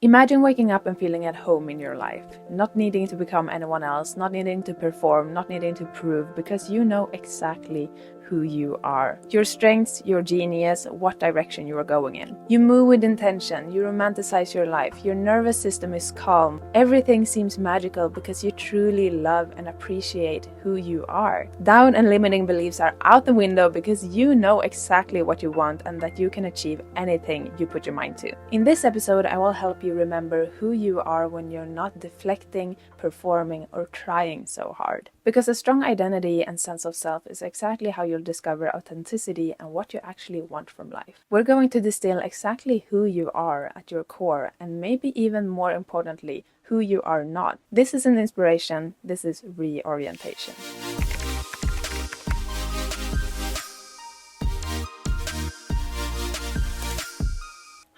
Imagine waking up and feeling at home in your life, not needing to become anyone else, not needing to perform, not needing to prove, because you know exactly who you are. Your strengths, your genius, what direction you are going in. You move with intention, you romanticize your life, your nervous system is calm. Everything seems magical because you truly love and appreciate who you are. Doubt and limiting beliefs are out the window because you know exactly what you want and that you can achieve anything you put your mind to. In this episode, I will help you remember who you are when you're not deflecting, performing, or trying so hard. Because a strong identity and sense of self is exactly how you'll discover authenticity and what you actually want from life. We're going to distill exactly who you are at your core, and maybe even more importantly, who you are not. This is an inspiration, this is reorientation.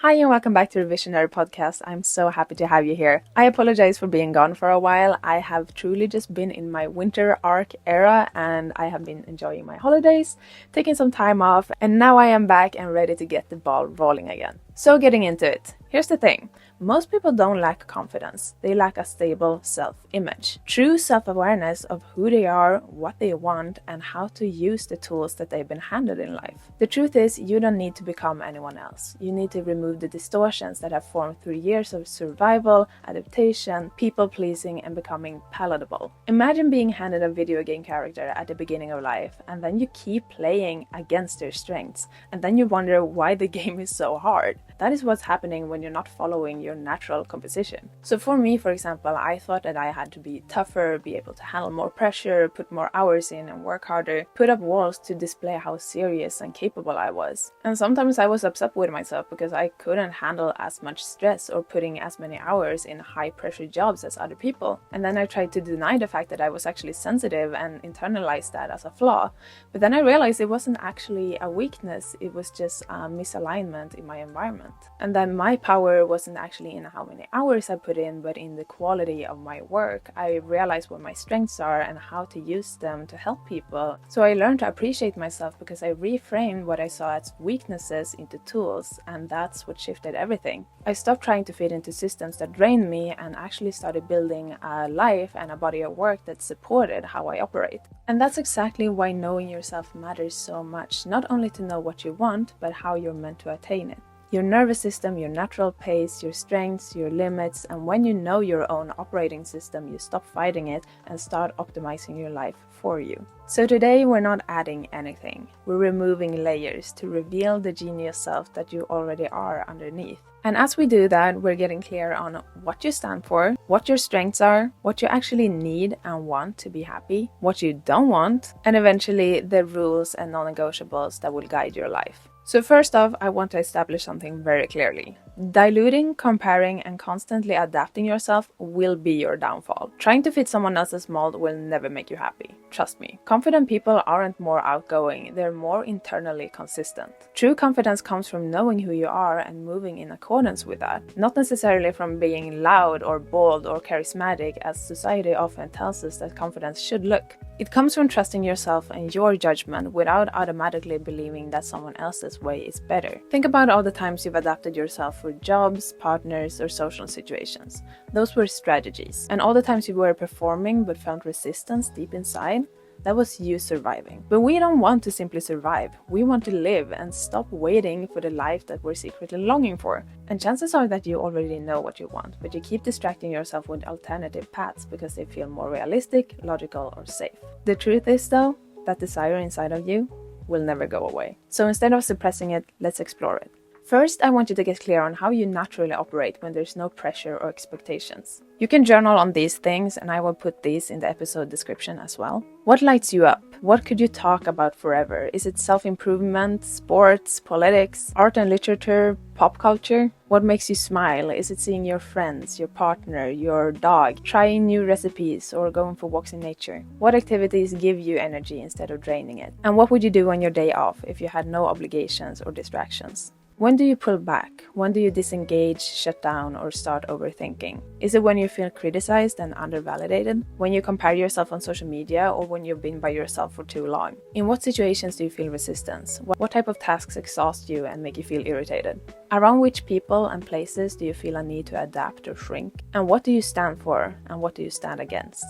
Hi and welcome back to the Visionary Podcast. I'm so happy to have you here. I apologize for being gone for a while. I have truly just been in my winter arc era and I have been enjoying my holidays, taking some time off, and now I am back and ready to get the ball rolling again. So getting into it, here's the thing. Most people don't lack confidence, they lack a stable self-image. True self-awareness of who they are, what they want, and how to use the tools that they've been handed in life. The truth is, you don't need to become anyone else. You need to remove the distortions that have formed through years of survival, adaptation, people-pleasing, and becoming palatable. Imagine being handed a video game character at the beginning of life, and then you keep playing against their strengths, and then you wonder why the game is so hard. That is what's happening when you're not following your natural composition. So for me, for example, I thought that I had to be tougher, be able to handle more pressure, put more hours in and work harder, put up walls to display how serious and capable I was. And sometimes I was upset with myself because I couldn't handle as much stress or putting as many hours in high pressure jobs as other people. And then I tried to deny the fact that I was actually sensitive and internalized that as a flaw. But then I realized it wasn't actually a weakness, it was just a misalignment in my environment. And then my power wasn't actually in how many hours I put in, but in the quality of my work. I realized what my strengths are and how to use them to help people. So I learned to appreciate myself because I reframed what I saw as weaknesses into tools, and that's what shifted everything. I stopped trying to fit into systems that drained me and actually started building a life and a body of work that supported how I operate. And that's exactly why knowing yourself matters so much, not only to know what you want, but how you're meant to attain it. Your nervous system, your natural pace, your strengths, your limits, and when you know your own operating system, you stop fighting it and start optimizing your life for you. So today we're not adding anything, we're removing layers to reveal the genius self that you already are underneath. And as we do that, we're getting clear on what you stand for, what your strengths are, what you actually need and want to be happy, what you don't want, and eventually the rules and non-negotiables that will guide your life. So first off, I want to establish something very clearly. Diluting, comparing, and constantly adapting yourself will be your downfall. Trying to fit someone else's mold will never make you happy. Trust me. Confident people aren't more outgoing, they're more internally consistent. True confidence comes from knowing who you are and moving in accordance with that, not necessarily from being loud or bold or charismatic as society often tells us that confidence should look. It comes from trusting yourself and your judgment without automatically believing that someone else's way is better. Think about all the times you've adapted yourself for jobs, partners, or social situations. Those were strategies. And all the times you were performing but felt resistance deep inside, that was you surviving. But we don't want to simply survive. We want to live and stop waiting for the life that we're secretly longing for. And chances are that you already know what you want, but you keep distracting yourself with alternative paths because they feel more realistic, logical, or safe. The truth is, though, that desire inside of you will never go away. So instead of suppressing it, let's explore it. First, I want you to get clear on how you naturally operate when there's no pressure or expectations. You can journal on these things, and I will put these in the episode description as well. What lights you up? What could you talk about forever? Is it self-improvement, sports, politics, art and literature, pop culture? What makes you smile? Is it seeing your friends, your partner, your dog, trying new recipes, or going for walks in nature? What activities give you energy instead of draining it? And what would you do on your day off if you had no obligations or distractions? When do you pull back? When do you disengage, shut down, or start overthinking? Is it when you feel criticized and undervalidated? When you compare yourself on social media, or when you've been by yourself for too long? In what situations do you feel resistance? What type of tasks exhaust you and make you feel irritated? Around which people and places do you feel a need to adapt or shrink? And what do you stand for and what do you stand against?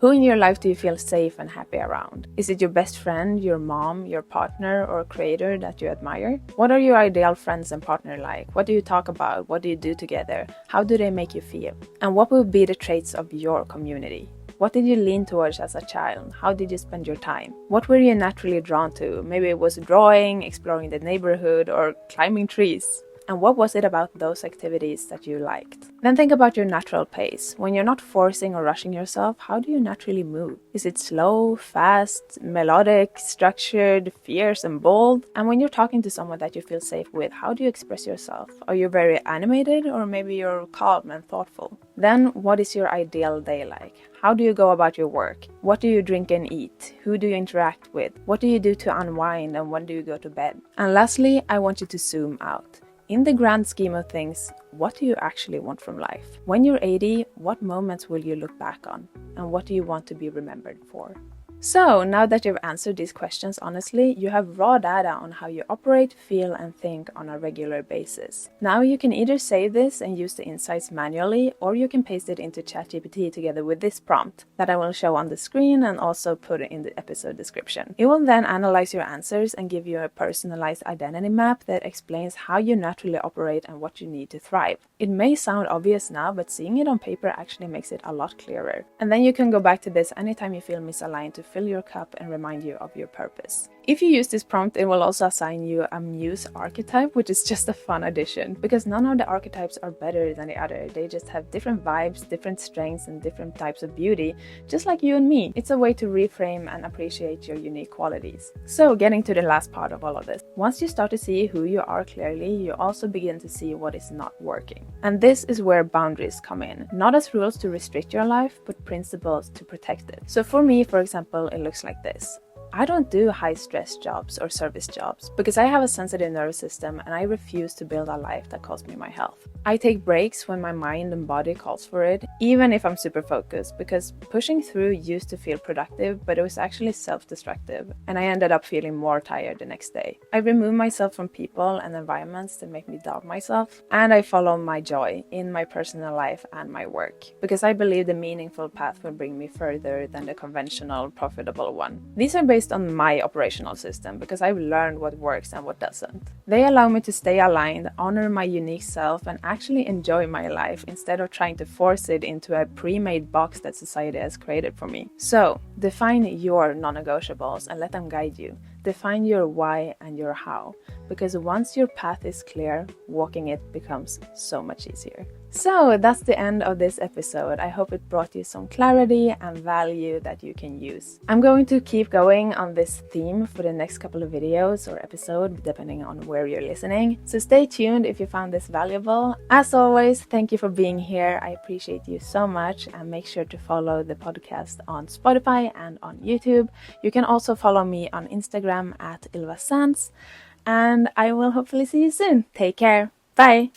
Who in your life do you feel safe and happy around? Is it your best friend, your mom, your partner, or a creator that you admire? What are your ideal friends and partner like? What do you talk about? What do you do together? How do they make you feel? And what will be the traits of your community? What did you lean towards as a child? How did you spend your time? What were you naturally drawn to? Maybe it was drawing, exploring the neighborhood, or climbing trees. And what was it about those activities that you liked? Then think about your natural pace. When you're not forcing or rushing yourself, how do you naturally move? Is it slow, fast, melodic, structured, fierce and bold? And when you're talking to someone that you feel safe with, how do you express yourself? Are you very animated or maybe you're calm and thoughtful? Then what is your ideal day like? How do you go about your work? What do you drink and eat? Who do you interact with? What do you do to unwind and when do you go to bed? And lastly, I want you to zoom out. In the grand scheme of things, what do you actually want from life? When you're 80, what moments will you look back on? And what do you want to be remembered for? So, now that you've answered these questions honestly, you have raw data on how you operate, feel, and think on a regular basis. Now you can either save this and use the insights manually, or you can paste it into ChatGPT together with this prompt that I will show on the screen and also put it in the episode description. It will then analyze your answers and give you a personalized identity map that explains how you naturally operate and what you need to thrive. It may sound obvious now, but seeing it on paper actually makes it a lot clearer. And then you can go back to this anytime you feel misaligned to fill your cup and remind you of your purpose. If you use this prompt, it will also assign you a muse archetype, which is just a fun addition, because none of the archetypes are better than the other. They just have different vibes, different strengths, and different types of beauty, just like you and me. It's a way to reframe and appreciate your unique qualities. So, getting to the last part of all of this. Once you start to see who you are clearly, you also begin to see what is not working. And this is where boundaries come in. Not as rules to restrict your life, but principles to protect it. So for me, for example, it looks like this. I don't do high-stress jobs or service jobs because I have a sensitive nervous system and I refuse to build a life that costs me my health. I take breaks when my mind and body calls for it, even if I'm super focused, because pushing through used to feel productive, but it was actually self-destructive, and I ended up feeling more tired the next day. I remove myself from people and environments that make me doubt myself, and I follow my joy in my personal life and my work, because I believe the meaningful path will bring me further than the conventional, profitable one. These are based on my operational system because I've learned what works and what doesn't. They allow me to stay aligned, honor my unique self, and actually enjoy my life instead of trying to force it into a pre-made box that society has created for me. So, define your non-negotiables and let them guide you. Define your why and your how, because once your path is clear, walking it becomes so much easier. So that's the end of this episode. I hope it brought you some clarity and value that you can use. I'm going to keep going on this theme for the next couple of videos or episodes, depending on where you're listening. So stay tuned if you found this valuable. As always, thank you for being here. I appreciate you so much, and make sure to follow the podcast on Spotify and on YouTube. You can also follow me on Instagram at Ylva Sands, and I will hopefully see you soon. Take care. Bye.